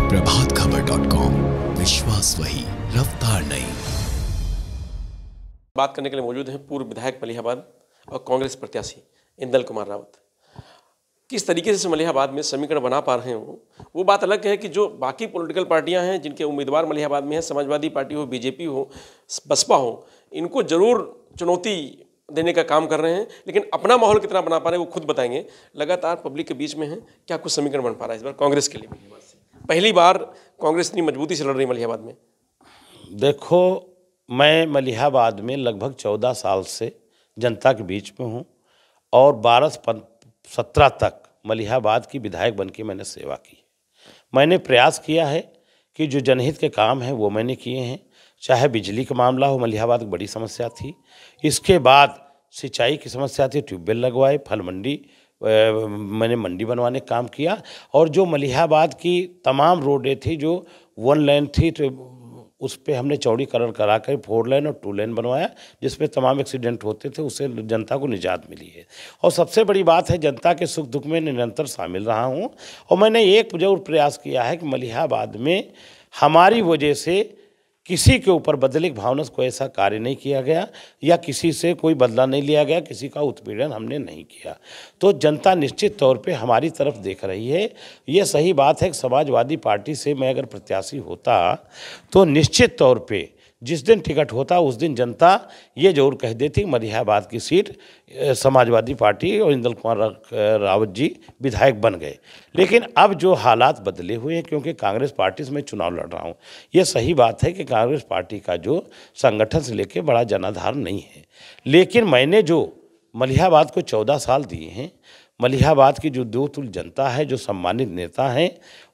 प्रभातखबर.com, विश्वास वही, रफ्तार नहीं। बात करने के लिए मौजूद हैं पूर्व विधायक मलिहाबाद और कांग्रेस प्रत्याशी इंदल कुमार रावत। किस तरीके से मलिहाबाद में समीकरण बना पा रहे हो, वो बात अलग है कि जो बाकी पॉलिटिकल पार्टियां हैं जिनके उम्मीदवार मलिहाबाद में हैं, समाजवादी पार्टी हो, बीजेपी हो, बसपा हो, इनको जरूर चुनौती देने का काम कर रहे हैं, लेकिन अपना माहौल कितना बना पा रहे हैं वो खुद बताएंगे। लगातार पब्लिक के बीच में है, क्या कुछ समीकरण बन पा रहा है इस बार कांग्रेस के लिए? मलिहाबाद से पहली बार कांग्रेस इतनी मजबूती से लड़ रही मलिहाबाद में। देखो, मैं मलिहाबाद में लगभग 14 साल से जनता के बीच में हूँ और 12 से 17 तक मलिहाबाद की विधायक बन के मैंने सेवा की। मैंने प्रयास किया है कि जो जनहित के काम हैं वो मैंने किए हैं। चाहे बिजली का मामला हो, मलिहाबाद की बड़ी समस्या थी। इसके बाद सिंचाई की समस्या थी, ट्यूबवेल लगवाए, फल मंडी मैंने मंडी बनवाने का काम किया। और जो मलिहाबाद की तमाम रोडें थी जो 1 लेन थी, तो उस पर हमने चौड़ीकरण करा कर 4 लेन और 2 लेन बनवाया, जिसमें तमाम एक्सीडेंट होते थे, उससे जनता को निजात मिली है। और सबसे बड़ी बात है, जनता के सुख दुख में निरंतर शामिल रहा हूँ। और मैंने एक जरूर प्रयास किया है कि मलिहाबाद में हमारी वजह से किसी के ऊपर बदले की भावना से कोई ऐसा कार्य नहीं किया गया या किसी से कोई बदला नहीं लिया गया, किसी का उत्पीड़न हमने नहीं किया। तो जनता निश्चित तौर पे हमारी तरफ देख रही है। ये सही बात है कि समाजवादी पार्टी से मैं अगर प्रत्याशी होता तो निश्चित तौर पे जिस दिन टिकट होता उस दिन जनता ये जरूर कह देती मलिहाबाद की सीट समाजवादी पार्टी और इंदल कुमार रावत जी विधायक बन गए। लेकिन अब जो हालात बदले हुए हैं, क्योंकि कांग्रेस पार्टी से मैं चुनाव लड़ रहा हूँ, ये सही बात है कि कांग्रेस पार्टी का जो संगठन से लेके बड़ा जनाधार नहीं है। लेकिन मैंने जो मलिहाबाद को 14 साल दिए हैं, मलिहाबाद की जो दो तुल जनता है, जो सम्मानित नेता हैं,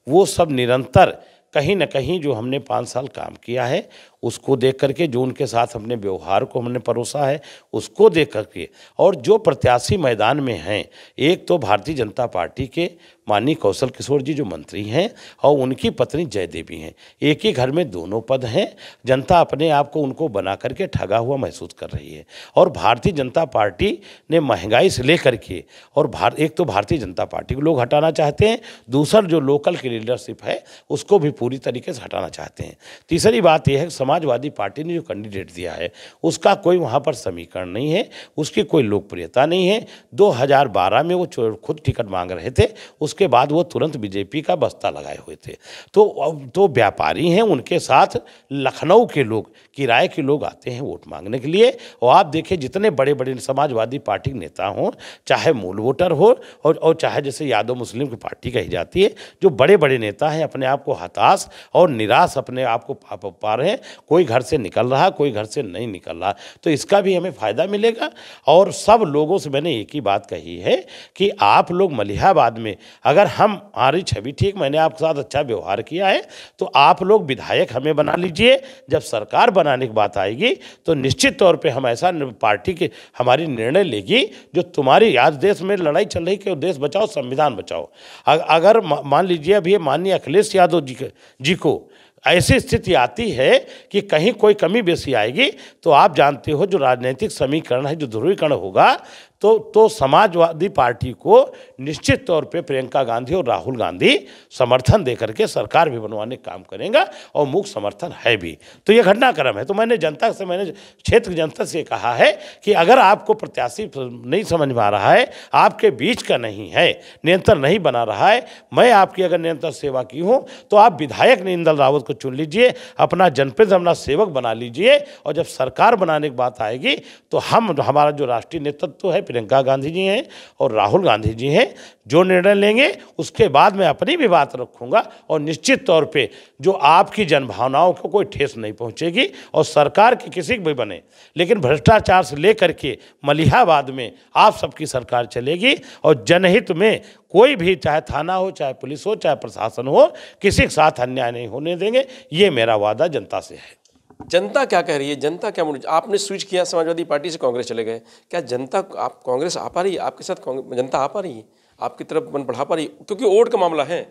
वो सब निरंतर कहीं न कहीं जो हमने 5 साल काम किया है उसको देख करके, जो उनके साथ अपने व्यवहार को हमने परोसा है उसको देख करके, और जो प्रत्याशी मैदान में हैं, एक तो भारतीय जनता पार्टी के माननीय कौशल किशोर जी जो मंत्री हैं और उनकी पत्नी जय देवी हैं, एक ही घर में दोनों पद हैं। जनता अपने आप को उनको बना करके ठगा हुआ महसूस कर रही है। और भारतीय जनता पार्टी ने महंगाई से लेकर के, और एक तो भारतीय जनता पार्टी को लोग हटाना चाहते हैं, दूसरा जो लोकल की लीडरशिप है उसको भी पूरी तरीके से हटाना चाहते हैं। तीसरी बात यह है कि समाजवादी पार्टी ने जो कैंडिडेट दिया है उसका कोई वहाँ पर समीकरण नहीं है, उसकी कोई लोकप्रियता नहीं है। 2012 में वो खुद टिकट मांग रहे थे, उसके बाद वो तुरंत बीजेपी का बस्ता लगाए हुए थे। तो व्यापारी हैं, उनके साथ लखनऊ के लोग, किराए के लोग आते हैं वोट मांगने के लिए। और आप देखें जितने बड़े बड़े समाजवादी पार्टी के नेता हों, चाहे मूल वोटर हो और चाहे जैसे यादव मुस्लिम की पार्टी कही जाती है, जो बड़े बड़े नेता हैं अपने आप को हताश और निराश अपने आप को पा रहे हैं। कोई घर से निकल रहा, कोई घर से नहीं निकल रहा, तो इसका भी हमें फ़ायदा मिलेगा। और सब लोगों से मैंने एक ही बात कही है कि आप लोग मलिहाबाद में, अगर हमारी छवि ठीक, मैंने आपके साथ अच्छा व्यवहार किया है, तो आप लोग विधायक हमें बना लीजिए। जब सरकार बनाने की बात आएगी तो निश्चित तौर पे हम ऐसा पार्टी के हमारी निर्णय लेगी जो तुम्हारी, आज देश में लड़ाई चल रही कि देश बचाओ संविधान बचाओ। अगर मान लीजिए अभी माननीय अखिलेश यादव जी को ऐसी स्थिति आती है कि कहीं कोई कमी बेसी आएगी, तो आप जानते हो जो राजनीतिक समीकरण है, जो ध्रुवीकरण होगा, तो समाजवादी पार्टी को निश्चित तौर पे प्रियंका गांधी और राहुल गांधी समर्थन देकर के सरकार भी बनवाने का काम करेंगे, और मुख्य समर्थन है भी। तो ये घटनाक्रम है। तो मैंने क्षेत्र की जनता से कहा है कि अगर आपको प्रत्याशी नहीं समझ में आ रहा है, आपके बीच का नहीं है, निरंतर नहीं बना रहा है, मैं आपकी अगर निरंतर सेवा की हूँ, तो आप विधायक इंदल रावत को चुन लीजिए, अपना जनप्रतिनिधि, अपना सेवक बना लीजिए। और जब सरकार बनाने की बात आएगी तो हमारा जो राष्ट्रीय नेतृत्व है, प्रियंका गांधी जी हैं और राहुल गांधी जी हैं, जो निर्णय लेंगे उसके बाद मैं अपनी भी बात रखूंगा। और निश्चित तौर पे जो आपकी जनभावनाओं को कोई ठेस नहीं पहुंचेगी, और सरकार की किसी भी बने, लेकिन भ्रष्टाचार से लेकर के मलिहाबाद में आप सबकी सरकार चलेगी। और जनहित में कोई भी, चाहे थाना हो, चाहे पुलिस हो, चाहे प्रशासन हो, किसी के साथ अन्याय नहीं होने देंगे। ये मेरा वादा जनता से है। जनता क्या कह रही है? जनता क्या आपने स्विच किया समाजवादी पार्टी से कांग्रेस चले गए, क्या जनता, आप कांग्रेस आ पा रही है आपके साथ? जनता आ पा रही है आपकी तरफ, मन बढ़ा पा रही है? क्योंकि वोट का मामला है।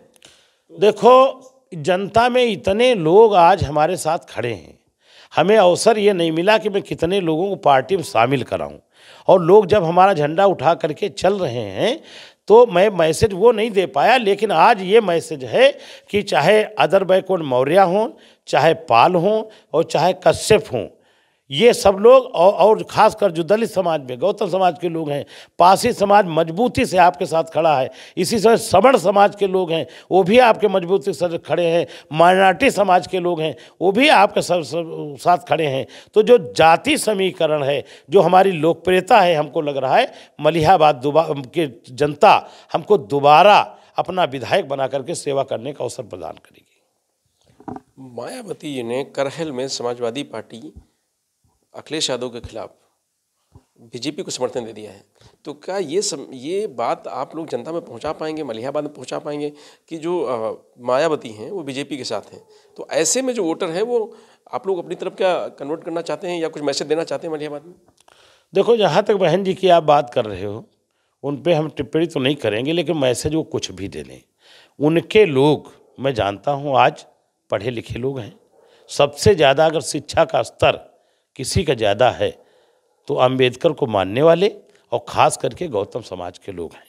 देखो, जनता में इतने लोग आज हमारे साथ खड़े हैं, हमें अवसर ये नहीं मिला कि मैं कितने लोगों को पार्टी में शामिल कराऊं। और लोग जब हमारा झंडा उठा करके चल रहे हैं तो मैं मैसेज वो नहीं दे पाया, लेकिन आज ये मैसेज है कि चाहे अदर बैकवर्ड मौर्य हों, चाहे पाल हों और चाहे कश्यप हों, ये सब लोग और खासकर जो दलित समाज में गौतम समाज के लोग हैं, पासी समाज मजबूती से आपके साथ खड़ा है, इसी तरह सवर्ण समाज के लोग हैं वो भी आपके मजबूती से खड़े हैं, माइनॉरिटी समाज के लोग हैं वो भी आपके साथ खड़े हैं। तो जो जाति समीकरण है, जो हमारी लोकप्रियता है, हमको लग रहा है मलिहाबाद की जनता हमको दोबारा अपना विधायक बना करके सेवा करने का अवसर प्रदान करेगी। मायावती जी ने करहल में समाजवादी पार्टी अखिलेश यादव के खिलाफ बीजेपी को समर्थन दे दिया है, तो क्या ये बात आप लोग जनता में पहुंचा पाएंगे, मलिहाबाद में पहुंचा पाएंगे कि जो मायावती हैं वो बीजेपी के साथ हैं? तो ऐसे में जो वोटर हैं वो आप लोग अपनी तरफ क्या कन्वर्ट करना चाहते हैं या कुछ मैसेज देना चाहते हैं मलिहाबाद में? देखो, जहाँ तक बहन जी की आप बात कर रहे हो उन पे हम टिप्पणी तो नहीं करेंगे, लेकिन मैसेज वो कुछ भी दे दें, उनके लोग मैं जानता हूँ आज पढ़े लिखे लोग हैं। सबसे ज़्यादा अगर शिक्षा का स्तर किसी का ज़्यादा है तो अंबेडकर को मानने वाले और ख़ास करके गौतम समाज के लोग हैं,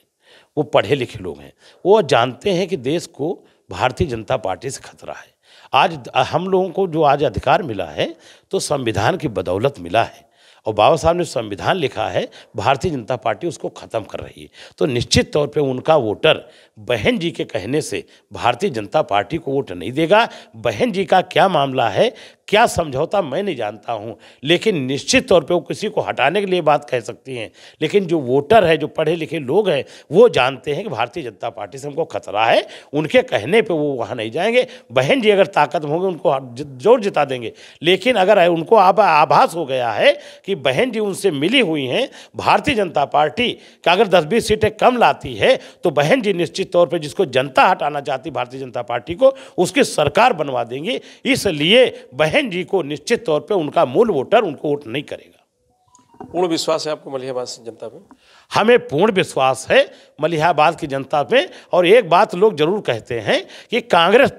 वो पढ़े लिखे लोग हैं। वो जानते हैं कि देश को भारतीय जनता पार्टी से खतरा है। आज हम लोगों को जो आज अधिकार मिला है तो संविधान की बदौलत मिला है, और बाबा साहब ने संविधान लिखा है, भारतीय जनता पार्टी उसको ख़त्म कर रही है। तो निश्चित तौर पे उनका वोटर बहन जी के कहने से भारतीय जनता पार्टी को वोट नहीं देगा। बहन जी का क्या मामला है, क्या समझौता, मैं नहीं जानता हूं, लेकिन निश्चित तौर पे वो किसी को हटाने के लिए बात कह सकती हैं, लेकिन जो वोटर है, जो पढ़े लिखे लोग हैं, वो जानते हैं कि भारतीय जनता पार्टी से हमको खतरा है। उनके कहने पे वो वहाँ नहीं जाएंगे। बहन जी अगर ताकत होंगे उनको जोर जिता देंगे, लेकिन अगर उनको आभास हो गया है कि बहन जी उनसे मिली हुई हैं, भारतीय जनता पार्टी का अगर 10-20 सीटें कम लाती है तो बहन जी निश्चित तौर पर जिसको जनता हटाना चाहती भारतीय जनता पार्टी को, उसकी सरकार बनवा देंगी। इसलिए बहन जी को निश्चित तौर पे उनका मूल वोटर उनको वोट नहीं करेगा। पूर्ण विश्वास है आपको मलिहाबाद जनता पे? हमें पूर्ण विश्वास है मलिहाबाद की जनता पे। और एक बात लोग जरूर कहते हैं कि कांग्रेस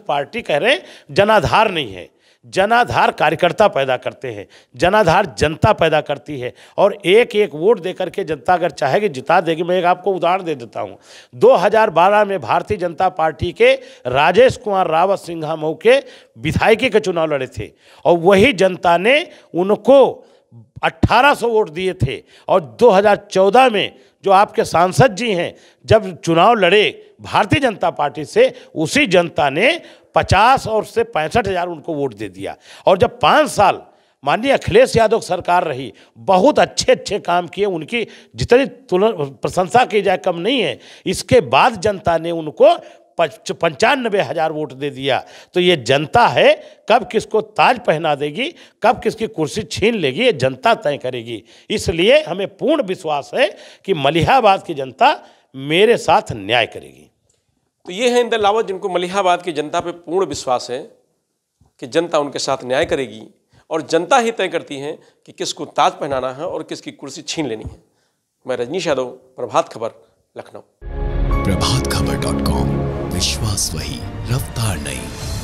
पार्टी कह रहे हैं जनाधार नहीं है। जनाधार कार्यकर्ता पैदा करते हैं, जनाधार जनता पैदा करती है, और एक एक वोट देकर के जनता अगर चाहेगी जिता देगी। मैं एक आपको उदाहरण दे देता हूं। 2012 में भारतीय जनता पार्टी के राजेश कुमार रावत सिंघा मऊ के विधायकी के चुनाव लड़े थे, और वही जनता ने उनको 1800 वोट दिए थे। और 2014 में जो आपके सांसद जी हैं, जब चुनाव लड़े भारतीय जनता पार्टी से, उसी जनता ने 50 और से 65,000 उनको वोट दे दिया। और जब 5 साल माननीय अखिलेश यादव सरकार रही, बहुत अच्छे काम किए, उनकी जितनी प्रशंसा की जाए कम नहीं है। इसके बाद जनता ने उनको 95,000 वोट दे दिया। तो ये जनता है, कब किसको ताज पहना देगी, कब किसकी कुर्सी छीन लेगी, ये जनता तय करेगी। इसलिए हमें पूर्ण विश्वास है कि मलिहाबाद की जनता मेरे साथ न्याय करेगी। तो ये है इंदल रावत, जिनको मलिहाबाद की जनता पे पूर्ण विश्वास है कि जनता उनके साथ न्याय करेगी, और जनता ही तय करती है कि किसको ताज पहनाना है और किसकी कुर्सी छीन लेनी है। मैं रजनीश यादव, प्रभात खबर, लखनऊ। प्रभातखबर.com, विश्वास वही, रफ्तार नहीं।